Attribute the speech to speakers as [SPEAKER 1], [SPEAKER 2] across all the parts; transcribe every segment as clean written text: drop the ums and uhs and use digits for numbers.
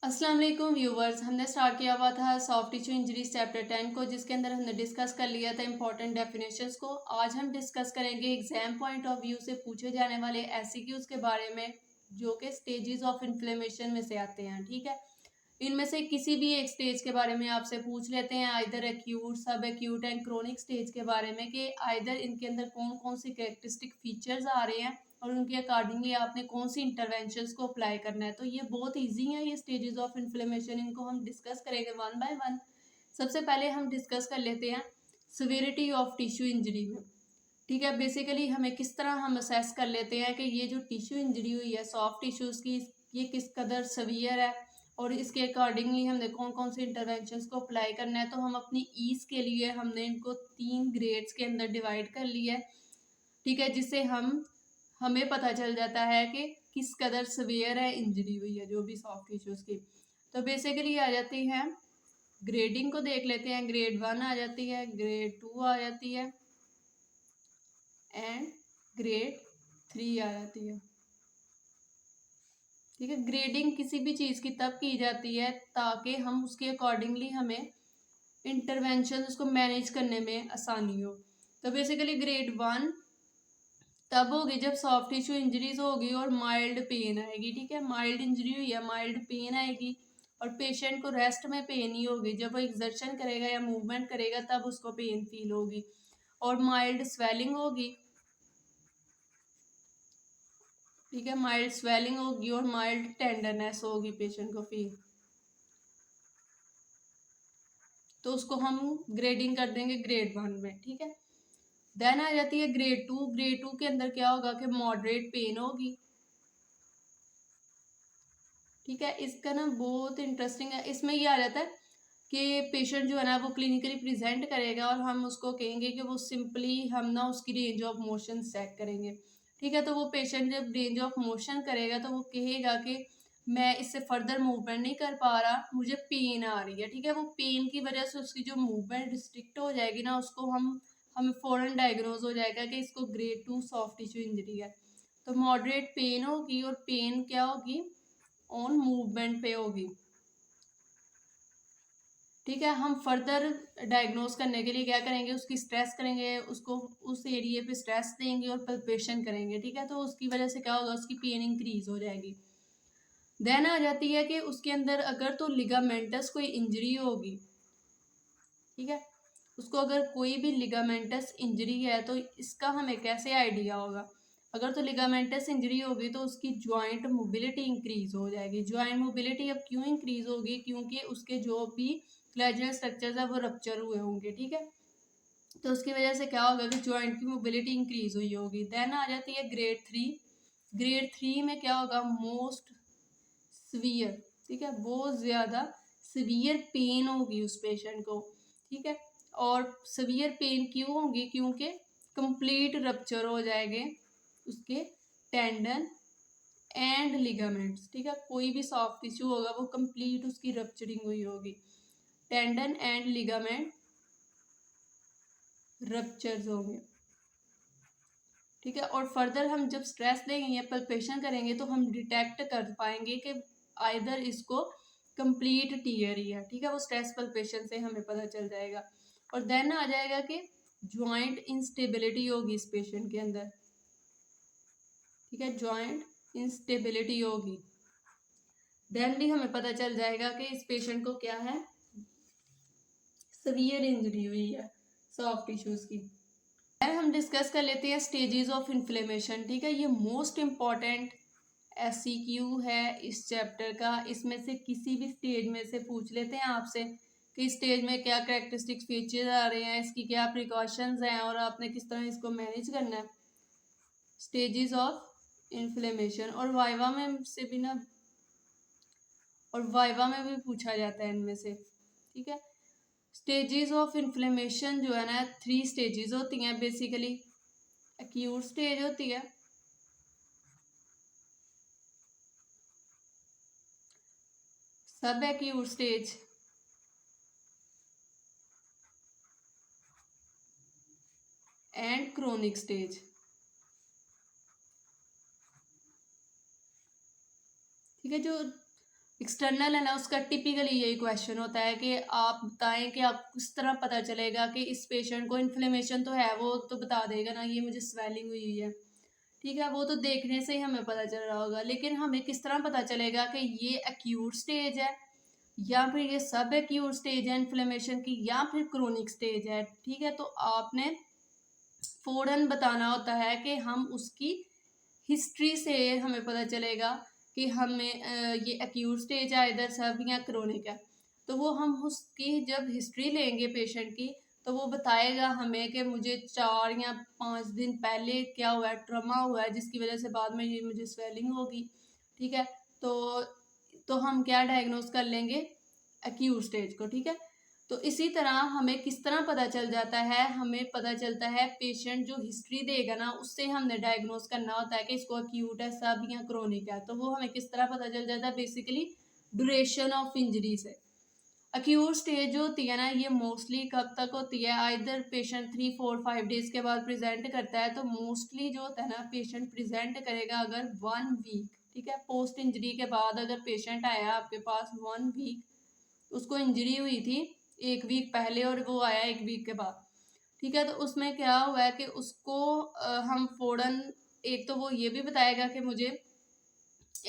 [SPEAKER 1] अस्सलाम वालेकुम व्यूवर्स। हमने स्टार्ट किया हुआ था सॉफ्ट टिश्यू इंजरीज चैप्टर 10 को, जिसके अंदर हमने डिस्कस कर लिया था इंपॉर्टेंट डेफिनेशंस को। आज हम डिस्कस करेंगे एग्जाम पॉइंट ऑफ व्यू से पूछे जाने वाले एमसीक्यूज के बारे में, जो कि स्टेजेस ऑफ इन्फ्लेमेशन में से आते हैं। ठीक है, इनमें से किसी भी एक स्टेज के बारे में आपसे पूछ लेते हैं, आइदर एक्यूट, सब एक्यूट एंड क्रोनिक स्टेज के बारे में, कि आइदर इनके अंदर कौन कौन सी कैरेक्टरिस्टिक फीचर्स आ रहे हैं और उनके अकॉर्डिंगली आपने कौन सी इंटरवेंशंस को अप्लाई करना है। तो ये बहुत इजी है, ये स्टेजेस ऑफ इन्फ्लेमेशन, इनको हम डिस्कस करेंगे वन बाय वन। सबसे पहले हम डिस्कस कर लेते हैं सिवियरिटी ऑफ टिश्यू इंजरी में। ठीक है, बेसिकली हमें किस तरह हम असेस कर लेते हैं कि ये जो टिश्यू इंजरी हुई है सॉफ्ट टिश्यूज़ की, ये किस कदर सवियर है और इसके अकॉर्डिंगली हमने कौन कौन से इंटरवेंशंस को अप्लाई करना है। तो हम अपनी ईज के लिए हमने इनको 3 ग्रेड्स के अंदर डिवाइड कर लिया है। ठीक है, जिससे हमें पता चल जाता है कि किस कदर सवियर है इंजरी हुई है जो भी सॉफ्ट टिश्यूज़ की। तो बेसिकली आ जाती है, ग्रेडिंग को देख लेते हैं। ग्रेड 1 आ जाती है, ग्रेड 2 आ जाती है एंड ग्रेड 3 आ जाती है। ठीक है, ग्रेडिंग किसी भी चीज़ की तब की जाती है ताकि हम उसके अकॉर्डिंगली हमें इंटरवेंशन उसको मैनेज करने में आसानी हो। तो बेसिकली ग्रेड 1 तब होगी जब सॉफ्ट टिश्यू इंजरीज होगी और माइल्ड पेन आएगी। ठीक है, माइल्ड इंजरी हुई है, माइल्ड पेन आएगी और पेशेंट को रेस्ट में पेन ही होगी। जब वो एक्सर्शन करेगा या मूवमेंट करेगा तब उसको पेन फील होगी। और माइल्ड स्वेलिंग होगी। ठीक है, माइल्ड स्वेलिंग होगी और माइल्ड टेंडरनेस होगी पेशेंट को फील। तो उसको हम ग्रेडिंग कर देंगे ग्रेड 1 में। ठीक है, देन आ जाती है ग्रेड 2। ग्रेड 2 के अंदर क्या होगा कि मॉडरेट पेन होगी। ठीक है, इसका ना बहुत इंटरेस्टिंग है, इसमें ये आ जाता है कि पेशेंट जो है ना वो क्लिनिकली प्रेजेंट करेगा और हम उसको कहेंगे कि वो सिंपली हम ना उसकी रेंज ऑफ मोशन चेक करेंगे। ठीक है, तो वो पेशेंट जब रेंज ऑफ मोशन करेगा तो वो कहेगा कि मैं इससे फर्दर मूवमेंट नहीं कर पा रहा, मुझे पेन आ रही है। ठीक है, वो पेन की वजह से उसकी जो मूवमेंट रिस्ट्रिक्ट हो जाएगी ना, उसको हमें फ़ौरन डायग्नोज हो जाएगा कि इसको ग्रेड 2 सॉफ्ट टिश्यू इंजरी है। तो मॉडरेट पेन होगी और पेन क्या होगी, ऑन मूवमेंट पे होगी। ठीक है, हम फर्दर डायग्नोज करने के लिए क्या करेंगे, उसकी स्ट्रेस करेंगे, उसको उस एरिया पे स्ट्रेस देंगे और पल्पेशन करेंगे। ठीक है, तो उसकी वजह से क्या होगा, उसकी पेन इंक्रीज हो जाएगी। देन आ जाती है कि उसके अंदर अगर तो लिगामेंटस कोई इंजरी होगी। ठीक है, उसको अगर कोई भी लिगामेंटस इंजरी है तो इसका हमें कैसे आइडिया होगा। अगर तो लिगामेंटस इंजरी होगी तो उसकी जॉइंट मोबिलिटी इंक्रीज हो जाएगी। जॉइंट मोबिलिटी अब क्यों इंक्रीज होगी, क्योंकि उसके जो भी कोलेजनल स्ट्रक्चर्स है वो रप्चर हुए होंगे। ठीक है, तो उसकी वजह से क्या होगा कि जॉइंट की मोबिलिटी इंक्रीज हुई होगी। देन आ जाती है ग्रेड 3। ग्रेड 3 में क्या होगा, मोस्ट सीवियर। ठीक है, बहुत ज़्यादा सीवियर पेन होगी उस पेशेंट को। ठीक है, और सीवियर पेन क्यों होगी, क्योंकि कंप्लीट रप्चर हो जाएंगे उसके टेंडन एंड लिगामेंट्स। ठीक है, कोई भी सॉफ्ट टिश्यू होगा वो कंप्लीट उसकी रप्चरिंग हुई होगी, टेंडन एंड लिगामेंट रप्चर्स होंगे। ठीक है, और फर्दर हम जब स्ट्रेस देंगे या पल्पेशन करेंगे तो हम डिटेक्ट कर पाएंगे कि आइदर इसको कंप्लीट टीयर ही है। ठीक है, वो स्ट्रेस पल्पेशन से हमें पता चल जाएगा। और देन आ जाएगा कि जॉइंट इंस्टेबिलिटी होगी इस पेशेंट के अंदर। ठीक है, जॉइंट इंस्टेबिलिटी होगी। देन भी हमें पता चल जाएगा कि इस पेशेंट को क्या है, सीवियर इंजरी हुई है सॉफ्ट टिश्यूज की। हम डिस्कस कर लेते हैं स्टेजेस ऑफ इन्फ्लेमेशन। ठीक है, ये मोस्ट इम्पॉर्टेंट एससीक्यू है इस चैप्टर का। इसमें से किसी भी स्टेज में से पूछ लेते हैं आपसे कि स्टेज में क्या कैरेक्टरिस्टिक फीचर्स आ रहे हैं, इसकी क्या प्रिकॉशंस हैं और आपने किस तरह इसको मैनेज करना है। स्टेजेस ऑफ इन्फ्लेमेशन, और वाइवा में भी पूछा जाता है इनमें से। ठीक है, स्टेजेस ऑफ इन्फ्लेमेशन जो है ना, 3 स्टेजेस होती हैं बेसिकली। एक्यूट स्टेज होती है, सब acute stage and chronic stage. ठीक है, जो एक्सटर्नल है ना, उसका टिपिकली यही क्वेश्चन होता है कि आप बताएं कि आप किस तरह पता चलेगा कि इस पेशेंट को इन्फ्लेमेशन तो है, वो तो बता देगा ना ये मुझे स्वेलिंग हुई है, ठीक है, वो तो देखने से ही हमें पता चल रहा होगा। लेकिन हमें किस तरह पता चलेगा कि ये एक्यूट स्टेज है या फिर ये सब एक्यूट स्टेज है इन्फ्लेमेशन की या फिर क्रोनिक स्टेज है, ठीक है। तो आपने फौरन बताना होता है कि हम उसकी हिस्ट्री से हमें पता चलेगा कि हमें ये एक्यूट स्टेज है इधर सब या क्रोनिक है। तो वो हम उसकी जब हिस्ट्री लेंगे पेशेंट की, तो वो बताएगा हमें कि मुझे 4 या 5 दिन पहले क्या हुआ है, ट्रमा हुआ है जिसकी वजह से बाद में ये मुझे स्वेलिंग होगी, ठीक है। तो हम क्या डायग्नोज कर लेंगे, एक्यूट स्टेज को, ठीक है। तो इसी तरह हमें किस तरह पता चल जाता है, हमें पता चलता है पेशेंट जो हिस्ट्री देगा ना उससे हमने डायग्नोज करना होता है कि इसको एक्यूट है सब या क्रोनिक है। तो वो हमें किस तरह पता चल जाता है, बेसिकली ड्यूरेशन ऑफ इंजरी से। एक्यूट स्टेज जो होती है ना ये मोस्टली कब तक होती है, आइदर पेशेंट 3 4 5 डेज के बाद प्रेजेंट करता है, तो मोस्टली जो होता है ना पेशेंट प्रेजेंट करेगा अगर 1 वीक, ठीक है, पोस्ट इंजरी के बाद अगर पेशेंट आया आपके पास 1 वीक, उसको इंजरी हुई थी 1 वीक पहले और वो आया 1 वीक के बाद, ठीक है। तो उसमें क्या हुआ है कि उसको हम फौरन, एक तो वो ये भी बताएगा कि मुझे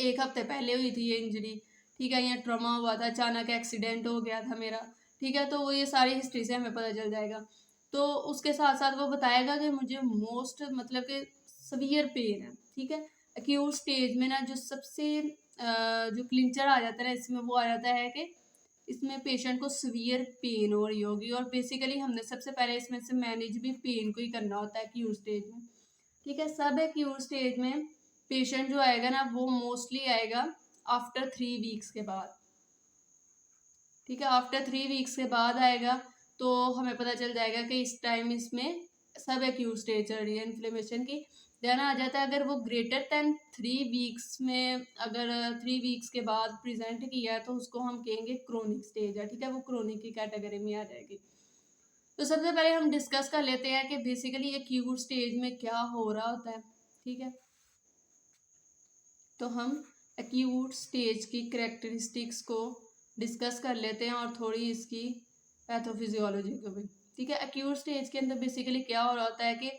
[SPEAKER 1] 1 हफ्ते पहले हुई थी ये इंजरी, ठीक है, या ट्रॉमा हुआ था, अचानक एक्सीडेंट हो गया था मेरा, ठीक है। तो वो ये सारी हिस्ट्री से हमें पता चल जाएगा। तो उसके साथ साथ वो बताएगा कि मुझे मोस्ट मतलब कि सवियर पेन है, ठीक है। एक्यूट स्टेज में ना जो सबसे जो क्लिंचर आ जाता है ना इसमें, वो आ जाता है कि इसमें पेशेंट को सीवियर पेन हो रही होगी, और बेसिकली हमने सबसे पहले इसमें से मैनेज भी पेन को ही करना होता है एक्यूट स्टेज में, ठीक है। सब एक्यूट स्टेज में पेशेंट जो आएगा ना वो मोस्टली आएगा आफ्टर 3 वीक्स के बाद, ठीक है, आफ्टर 3 वीक्स के बाद आएगा। तो हमें पता चल जाएगा कि इस टाइम इसमें सब एक्यूट स्टेज चल रही है इन्फ्लेमेशन की। देन आ जाता है अगर वो ग्रेटर देन 3 वीक्स में, अगर 3 वीक्स के बाद प्रेजेंट किया है तो उसको हम कहेंगे क्रोनिक स्टेज है, ठीक है, वो क्रोनिक की कैटेगरी में आ जाएगी। तो सबसे पहले हम डिस्कस कर लेते हैं कि बेसिकली एक्यूट स्टेज में क्या हो रहा होता है, ठीक है। तो हम एक्यूट स्टेज की करेक्टरिस्टिक्स को डिस्कस कर लेते हैं और थोड़ी इसकी पैथोफिजियोलॉजी को भी, ठीक है। एक्यूट स्टेज के अंदर बेसिकली क्या हो रहा होता है कि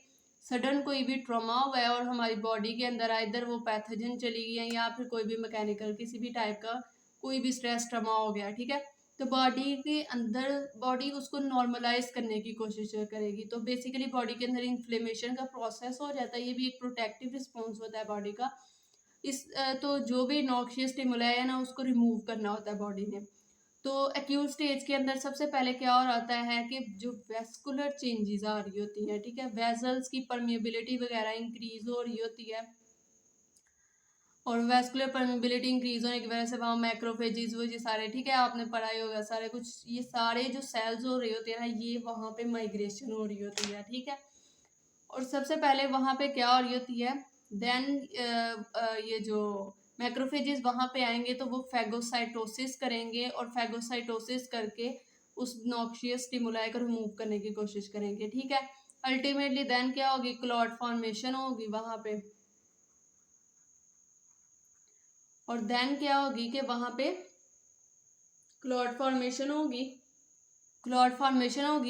[SPEAKER 1] सडन कोई भी ट्रॉमा हुआ है और हमारी बॉडी के अंदर इधर वो पैथोजन चली गई है या फिर कोई भी मैकेनिकल किसी भी टाइप का कोई भी स्ट्रेस ट्रॉमा हो गया, ठीक है। तो बॉडी के अंदर बॉडी उसको नॉर्मलाइज करने की कोशिश करेगी, तो बेसिकली बॉडी के अंदर इन्फ्लेमेशन का प्रोसेस हो जाता है, ये भी एक प्रोटेक्टिव रिस्पॉन्स होता है बॉडी का। तो जो भी नॉक्शियस स्टिमुलाई है ना उसको रिमूव करना होता है बॉडी ने। तो एक्यूट स्टेज के अंदर सबसे पहले क्या हो रहा है कि जो वेस्कुलर चेंजेस आ रही होती हैं, ठीक है, वेजल्स की परमिएबिलिटी वगैरह इंक्रीज हो रही होती है, और वेस्कुलर परमिएबिलिटी इंक्रीज होने की वजह से वहाँ मैक्रोफेजेस वो ये सारे, ठीक है, आपने पढ़ा ही होगा सारे कुछ, ये सारे जो सेल्स हो रही होती है ना ये वहाँ पे माइग्रेशन हो रही होती है, ठीक है। और सबसे पहले वहाँ पे क्या हो रही होती है, देन ये जो मैक्रोफेजेस वहाँ पे आएंगे तो वो फैगोसाइटोसिस करेंगे, और फैगोसाइटोसिस करके उस नॉक्शियस स्टिमुलाई को रिमूव करने की कोशिश करेंगे, ठीक है। अल्टीमेटली देन क्या होगी, क्लॉट फॉर्मेशन होगी वहाँ पे, और देन क्या होगी कि वहाँ पे क्लॉट फॉर्मेशन होगी,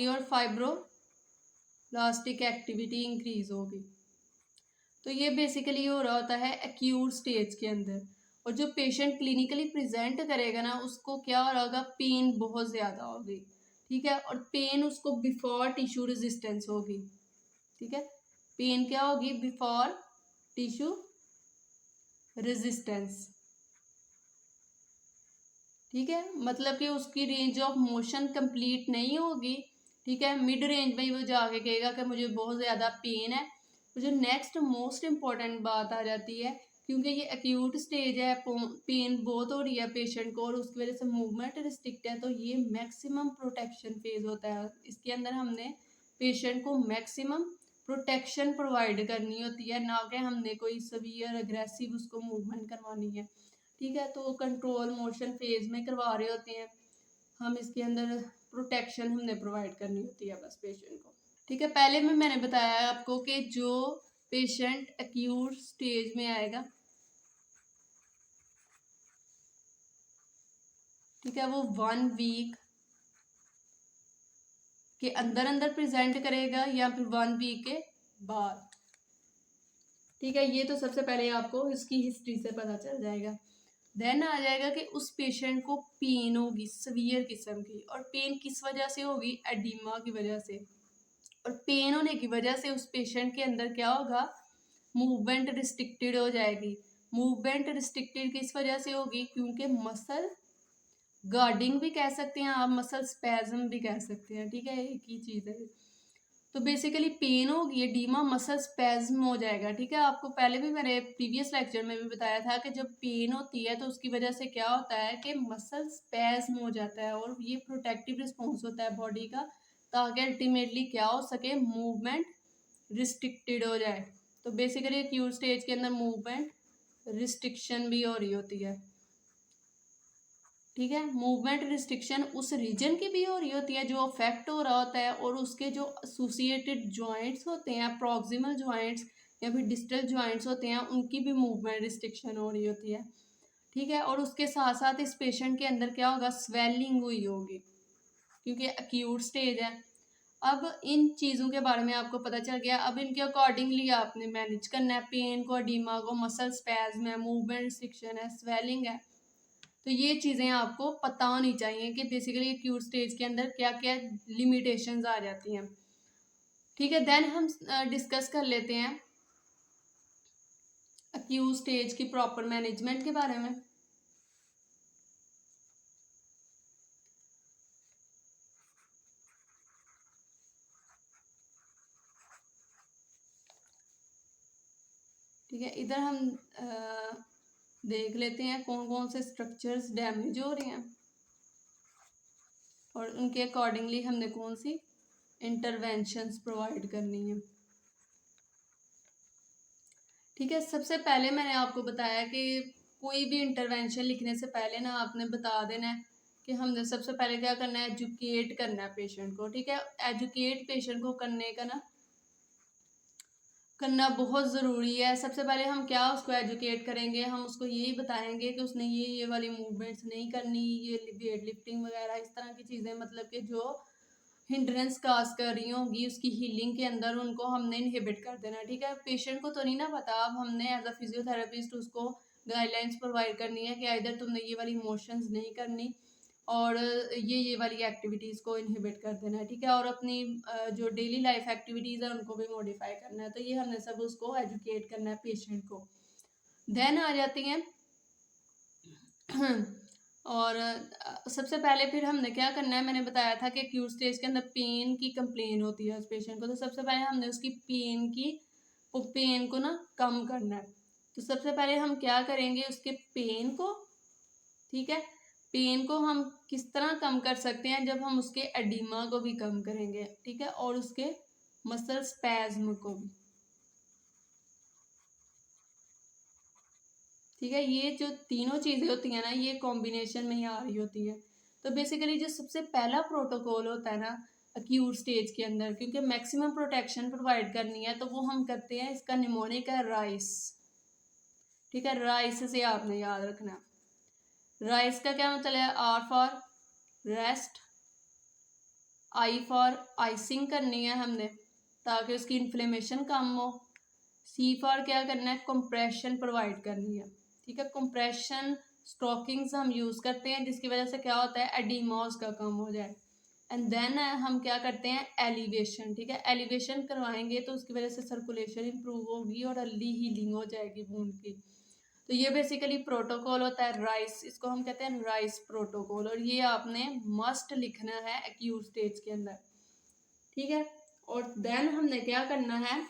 [SPEAKER 1] और फाइब्रोब्लास्टिक एक्टिविटी इंक्रीज होगी। तो ये बेसिकली हो रहा होता है एक्यूट स्टेज के अंदर। और जो पेशेंट क्लिनिकली प्रेजेंट करेगा ना उसको क्या हो रहा होगा, पेन बहुत ज़्यादा होगी, ठीक है, और पेन उसको बिफोर टिश्यू रेजिस्टेंस होगी, ठीक है। पेन क्या होगी, बिफोर टिश्यू रेजिस्टेंस, ठीक है, मतलब कि उसकी रेंज ऑफ मोशन कंप्लीट नहीं होगी, ठीक है, मिड रेंज में ही वो जाके कहेगा कि मुझे बहुत ज़्यादा पेन है। तो जो नेक्स्ट मोस्ट इम्पॉर्टेंट बात आ जाती है, क्योंकि ये एक्यूट स्टेज है, पेन बहुत हो रही है पेशेंट को और उसकी वजह से मूवमेंट रिस्ट्रिक्ट है, तो ये मैक्सिमम प्रोटेक्शन फेज होता है। इसके अंदर हमने पेशेंट को मैक्सिमम प्रोटेक्शन प्रोवाइड करनी होती है, ना कि हमने कोई सवियर अग्रेसिव उसको मूवमेंट करवानी है, ठीक है। तो कंट्रोल मोशन फेज में करवा रहे होते हैं हम, इसके अंदर प्रोटेक्शन हमने प्रोवाइड करनी होती है बस पेशेंट को, ठीक है। पहले में मैंने बताया आपको कि जो पेशेंट एक्यूट स्टेज में आएगा ठीक है, वो 1 वीक के अंदर अंदर प्रेजेंट करेगा या फिर 1 वीक के बाद। ठीक है, ये तो सबसे पहले आपको इसकी हिस्ट्री से पता चल जाएगा। देन आ जाएगा कि उस पेशेंट को पेन होगी सीवियर किस्म की, और पेन किस वजह से होगी, एडिमा की वजह से। और पेन होने की वजह से उस पेशेंट के अंदर क्या होगा, मूवमेंट रिस्ट्रिक्टेड हो जाएगी। मूवमेंट रिस्ट्रिक्टेड किस वजह से होगी, क्योंकि मसल गार्डिंग भी कह सकते हैं आप, मसल स्पैज्म भी कह सकते हैं। ठीक है, एक ही चीज़ है। तो बेसिकली पेन होगी, एडीमा मसल स्पैज्म हो जाएगा। ठीक है, आपको पहले भी मैंने प्रीवियस लेक्चर में भी बताया था कि जब पेन होती है तो उसकी वजह से क्या होता है कि मसल स्पैज्म हो जाता है, और ये प्रोटेक्टिव रिस्पॉन्स होता है बॉडी का, ताकि अल्टीमेटली क्या हो सके, मूवमेंट रिस्ट्रिक्टेड हो जाए। तो बेसिकली एक्यूट स्टेज के अंदर मूवमेंट रिस्ट्रिक्शन भी हो रही होती है। ठीक है, मूवमेंट रिस्ट्रिक्शन उस रीजन की भी हो रही होती है जो अफेक्ट हो रहा होता है, और उसके जो एसोसिएटेड जॉइंट्स होते हैं, प्रॉक्सिमल जॉइंट्स या फिर डिस्टल जॉइंट्स होते हैं, उनकी भी मूवमेंट रिस्ट्रिक्शन हो रही होती है। ठीक है, और उसके साथ साथ इस पेशेंट के अंदर क्या होगा, स्वेलिंग हुई होगी, क्योंकि एक्यूट स्टेज है। अब इन चीज़ों के बारे में आपको पता चल गया। अब इनके अकॉर्डिंगली आपने मैनेज करना है पेन को, एडीमा को, मसल स्पैज्म है, मूवमेंट रिस्ट्रिक्शन है, स्वेलिंग है। तो ये चीज़ें आपको पता होनी चाहिए कि बेसिकली एक्यूट स्टेज के अंदर क्या क्या लिमिटेशंस आ जाती हैं। ठीक है, देन हम डिस्कस कर लेते हैं एक्यूट स्टेज की प्रॉपर मैनेजमेंट के बारे में। ठीक है, इधर हम देख लेते हैं कौन कौन से स्ट्रक्चर्स डैमेज हो रहे हैं, और उनके अकॉर्डिंगली हमने कौन सी इंटरवेंशंस प्रोवाइड करनी है। ठीक है, सबसे पहले मैंने आपको बताया कि कोई भी इंटरवेंशन लिखने से पहले ना आपने बता देना है कि हमने सबसे पहले क्या करना है, एजुकेट करना है पेशेंट को। ठीक है, एजुकेट पेशेंट को करना बहुत ज़रूरी है। सबसे पहले हम क्या उसको एजुकेट करेंगे, हम उसको यही बताएंगे कि उसने ये वाली मूवमेंट्स नहीं करनी, ये वेट लिफ्टिंग वगैरह इस तरह की चीज़ें, मतलब कि जो हिंड्रेंस काज कर रही होंगी उसकी हीलिंग के अंदर, उनको हमने इनहिबिट कर देना। ठीक है, पेशेंट को तो नहीं ना पता, अब हमने एज अ फिजियोथेरेपिस्ट उसको गाइडलाइंस प्रोवाइड करनी है कि इधर तुमने ये वाली मोशंस नहीं करनी, और ये वाली एक्टिविटीज़ को इनहिबिट कर देना है। ठीक है, और अपनी जो डेली लाइफ एक्टिविटीज़ है उनको भी मॉडिफाई करना है। तो ये हमने सब उसको एजुकेट करना है पेशेंट को। देन आ जाती हैं और सबसे पहले फिर हमने क्या करना है, मैंने बताया था कि एक्यूट स्टेज के अंदर पेन की कंप्लेन होती है उस पेशेंट को। तो सबसे पहले हमने उसकी पेन को ना कम करना है। तो सबसे पहले हम क्या करेंगे, उसके पेन को, ठीक है, पेन को हम किस तरह कम कर सकते हैं, जब हम उसके एडिमा को भी कम करेंगे। ठीक है, और उसके मसल स्पैज्म को भी। ठीक है, ये जो तीनों चीज़ें होती हैं ना, ये कॉम्बिनेशन में ही आ रही होती है। तो बेसिकली जो सबसे पहला प्रोटोकॉल होता है ना एक्यूट स्टेज के अंदर, क्योंकि मैक्सिमम प्रोटेक्शन प्रोवाइड करनी है, तो वो हम करते हैं, इसका निमोनिक है राइस। ठीक है, राइस से आपने याद रखना। राइस का क्या मतलब है, R for rest, I for icing करनी है हमने ताकि उसकी इन्फ्लेमेशन कम हो, सी फॉर क्या करना है, कंप्रेशन प्रोवाइड करनी है। ठीक है, कंप्रेशन स्टॉकिंग्स हम यूज़ करते हैं जिसकी वजह से क्या होता है, एडिमा उसका कम हो जाए। एंड देन हम क्या करते हैं, एलिवेशन। ठीक है, एलिवेशन करवाएंगे तो उसकी वजह से सर्कुलेशन इंप्रूव होगी और अर्ली हीलिंग हो जाएगी वुंड की। तो ये बेसिकली प्रोटोकॉल होता है राइस, इसको हम कहते हैं राइस प्रोटोकॉल, और ये आपने मस्ट लिखना है एक्यूट स्टेज के अंदर। ठीक है, और देन हमने क्या करना है,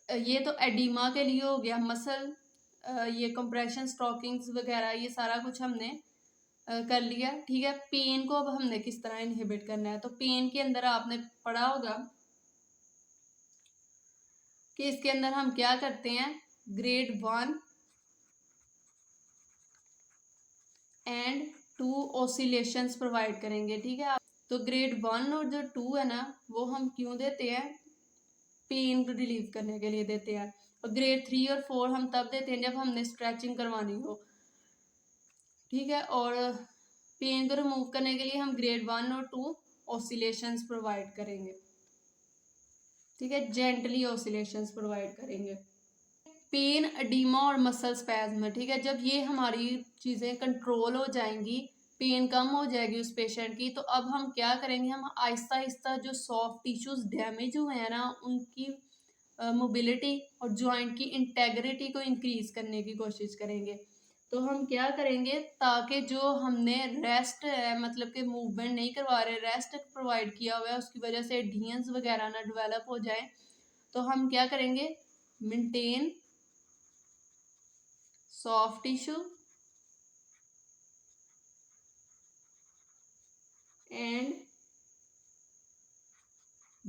[SPEAKER 1] ये तो एडिमा के लिए हो गया, मसल ये कंप्रेशन स्टॉकिंग्स वगैरह ये सारा कुछ हमने कर लिया। ठीक है, पेन को अब हमने किस तरह इनहिबिट करना है, तो पेन के अंदर आपने पढ़ा होगा कि इसके अंदर हम क्या करते हैं, ग्रेड 1 एंड 2 ऑसिलेशंस प्रोवाइड करेंगे। ठीक है, तो ग्रेड 1 और जो 2 है ना, वो हम क्यों देते हैं, पेन रिलीव करने के लिए देते हैं। और ग्रेड 3 और 4 हम तब देते हैं जब हमने स्ट्रेचिंग करवानी हो। ठीक है। और पेन को रिमूव करने के लिए हम ग्रेड 1 और 2 ऑसिलेशंस प्रोवाइड करेंगे। ठीक है, जेंटली ऑसिलेशंस प्रोवाइड करेंगे। पेन, एडिमा और मसल स्पैज्म, ठीक है, जब ये हमारी चीज़ें कंट्रोल हो जाएंगी, पेन कम हो जाएगी उस पेशेंट की, तो अब हम क्या करेंगे, हम आहिस्ता आहिस्ता जो सॉफ्ट टिश्यूज डैमेज हुए हैं ना, उनकी मोबिलिटी और जॉइंट की इंटेग्रिटी को इंक्रीज करने की कोशिश करेंगे। तो हम क्या करेंगे, ताकि जो हमने रेस्ट है, मतलब कि मूवमेंट नहीं करवा रहे, रेस्ट प्रोवाइड किया हुआ है, उसकी वजह से एडहेजन्स वगैरह ना डेवलप हो जाए, तो हम क्या करेंगे, maintain soft tissue and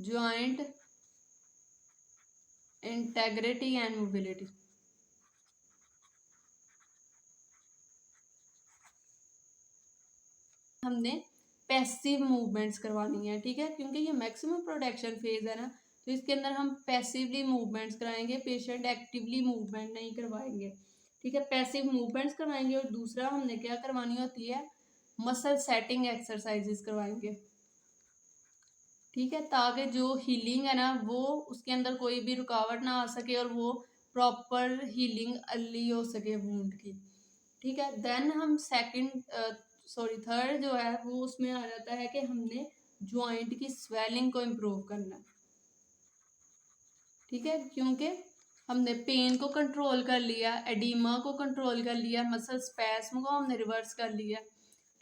[SPEAKER 1] joint integrity and mobility। हमने पैसिव मूवमेंट्स करवानी है, ठीक है, क्योंकि ये मैक्सिमम प्रोटेक्शन फेज है ना, तो इसके अंदर हम पैसिवली मूवमेंट्स कराएंगे, पेशेंट एक्टिवली मूवमेंट नहीं करवाएंगे। ठीक है, पैसिव मूवमेंट्स करवाएंगे। और दूसरा हमने क्या करवानी होती है, मसल सेटिंग एक्सरसाइजेस करवाएंगे। ठीक है, ताकि जो हीलिंग है ना, वो उसके अंदर कोई भी रुकावट ना आ सके और वो प्रॉपर हीलिंग अर्ली हो सके वुंड की। ठीक है, देन हम थर्ड जो है वो उसमें आ जाता है कि हमने जॉइंट की स्वेलिंग को इम्प्रूव करना है। ठीक है, क्योंकि हमने पेन को कंट्रोल कर लिया, एडिमा को कंट्रोल कर लिया, मसल स्पैस्म को हमने रिवर्स कर लिया।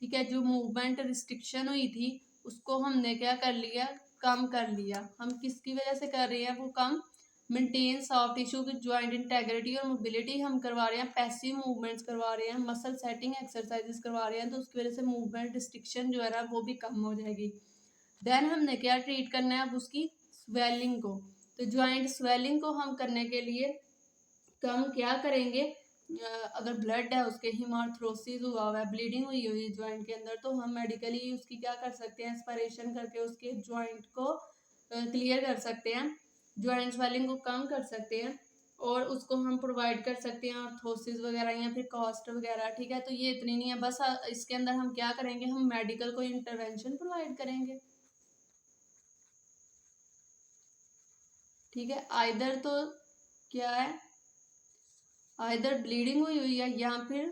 [SPEAKER 1] ठीक है, जो मूवमेंट रिस्ट्रिक्शन हुई थी उसको हमने क्या कर लिया, कम कर लिया। हम किसकी वजह से कर रहे हैं वो कम, मेंटेन सॉफ्ट टिश्यू की जॉइंट इंटेग्रिटी और मोबिलिटी हम करवा रहे हैं, पैसिव मूवमेंट्स करवा रहे हैं, मसल सेटिंग एक्सरसाइजेस करवा रहे हैं, तो उसकी वजह से मूवमेंट रिस्ट्रिक्शन जो है ना वो भी कम हो जाएगी। देन हमने क्या ट्रीट करना है, अब उसकी स्वेलिंग को। तो जॉइंट स्वेलिंग को हम करने के लिए तो हम क्या करेंगे, अगर ब्लड है, उसके हीमार्थ्रोसिस हुआ हुआ है, ब्लीडिंग हुई हुई है जॉइंट के अंदर, तो हम मेडिकली उसकी क्या कर सकते हैं, एस्पिरेशन करके उसके जॉइंट को क्लियर कर सकते हैं, जॉइंट स्वेलिंग को कम कर सकते हैं, और उसको हम प्रोवाइड कर सकते हैं ऑर्थोसिस वगैरह या फिर कास्ट वगैरह। ठीक है, तो ये इतनी नहीं है बस, इसके अंदर हम क्या करेंगे, हम मेडिकल को इंटरवेंशन प्रोवाइड करेंगे। ठीक है, आइदर तो क्या है, आइदर ब्लीडिंग हुई हुई है या फिर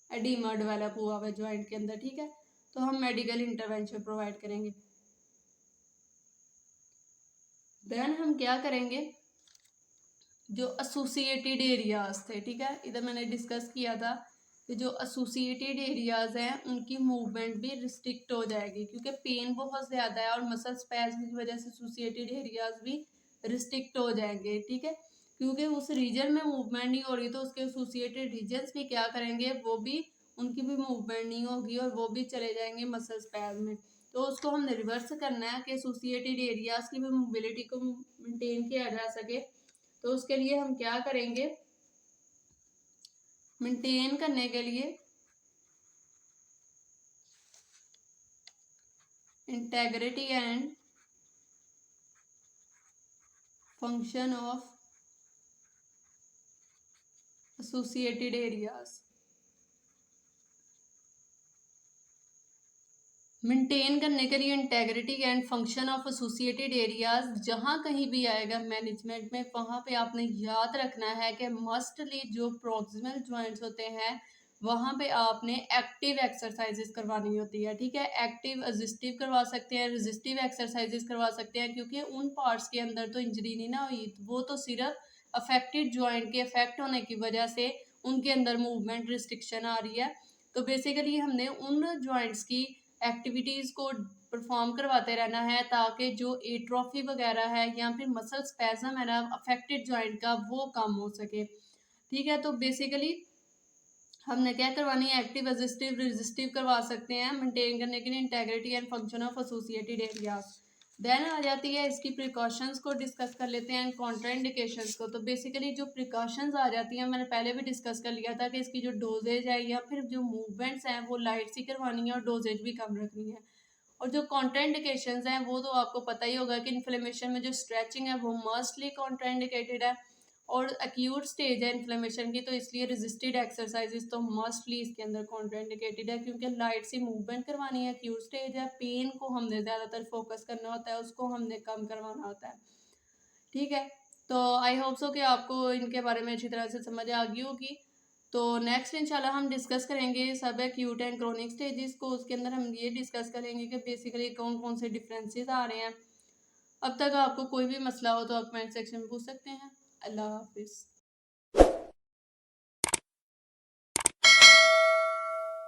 [SPEAKER 1] एडिमा डेवलप हुआ हुआ है जॉइंट के अंदर। ठीक है, तो हम मेडिकल इंटरवेंशन प्रोवाइड करेंगे। देन हम क्या करेंगे, जो एसोसिएटेड एरियाज थे, ठीक है, इधर मैंने डिस्कस किया था कि जो एसोसिएटेड एरियाज हैं उनकी मूवमेंट भी रिस्ट्रिक्ट हो जाएगी, क्योंकि पेन बहुत ज़्यादा है और मसल स्पैज्म की वजह से एसोसिएटेड एरियाज भी रिस्ट्रिक्ट हो जाएंगे। ठीक है, क्योंकि उस रीजन में मूवमेंट नहीं हो रही, तो उसके एसोसिएटेड रीजन्स भी क्या करेंगे, वो भी, उनकी भी मूवमेंट नहीं होगी और वो भी चले जाएंगे मसल स्पैज्म में। तो उसको हमने रिवर्स करना है कि एसोसिएटेड एरियाज की भी मोबिलिटी को मेंटेन किया जा सके। तो उसके लिए हम क्या करेंगे, मेंटेन करने के लिए integrity and function of associated areas, maintain करने के लिए integrity and function of associated areas, जहाँ कहीं भी आएगा मैनेजमेंट में, वहाँ पे आपने याद रखना है कि मस्टली जो प्रॉक्सिमल जॉइंट्स होते हैं वहाँ पे आपने एक्टिव एक्सरसाइजेस करवानी होती है। ठीक है, एक्टिव असिस्टिव करवा सकते हैं, रेजिस्टिव एक्सरसाइजेस करवा सकते हैं, क्योंकि उन पार्ट्स के अंदर तो इंजरी नहीं ना हुई, वो तो सिर्फ अफेक्टेड जॉइंट के अफेक्ट होने की वजह से उनके अंदर मूवमेंट रिस्ट्रिक्शन आ रही है। तो बेसिकली हमने उन जॉइंट्स की एक्टिविटीज़ को परफॉर्म करवाते रहना है, ताकि जो एट्रोफी वगैरह है या फिर मसल स्पैज्म है ना अफेक्टेड जॉइंट का, वो कम हो सके। ठीक है, तो बेसिकली हमने क्या करवानी है, एक्टिव असिस्टिव रेजिस्टिव करवा सकते हैं मेंटेन करने के लिए integrity and function of associated areas. Then आ जाती है इसकी प्रिकॉशंस को डिस्कस कर लेते हैं, कॉन्ट्राइंडिकेशंस को। तो बेसिकली जो प्रिकॉशंस आ जाती हैं, मैंने पहले भी डिस्कस कर लिया था कि इसकी जो डोजेज है या फिर जो मूवमेंट्स हैं वो लाइट सी करवानी है और डोजेज भी कम रखनी है। और जो कॉन्ट्राइंडिकेशंस हैं वो तो आपको पता ही होगा कि इन्फ्लेमेशन में जो स्ट्रेचिंग है वो मस्टली कॉन्ट्राइंडिकेटेड है, और एक्यूट स्टेज है इन्फ्लेमेशन की, तो इसलिए रेजिस्टेड एक्सरसाइजेस तो मस्टली इसके अंदर कॉन्ट्राइंडिकेटेड है, क्योंकि लाइट सी मूवमेंट करवानी है। एक्यूट स्टेज है, पेन को हमने ज़्यादातर फोकस करना होता है, उसको हमने कम करवाना होता है। ठीक है, तो आई होप सो कि आपको इनके बारे में अच्छी तरह से समझ आ गई होगी। तो नेक्स्ट इंशाल्लाह हम डिस्कस करेंगे सब एक्यूट एंड क्रोनिक स्टेजेस को। उसके अंदर हम ये डिस्कस करेंगे कि बेसिकली कौन कौन से डिफरेंसेस आ रहे हैं। अब तक आपको कोई भी मसला हो तो आप कमेंट सेक्शन में पूछ सकते हैं। अल्लाह हाफिज़।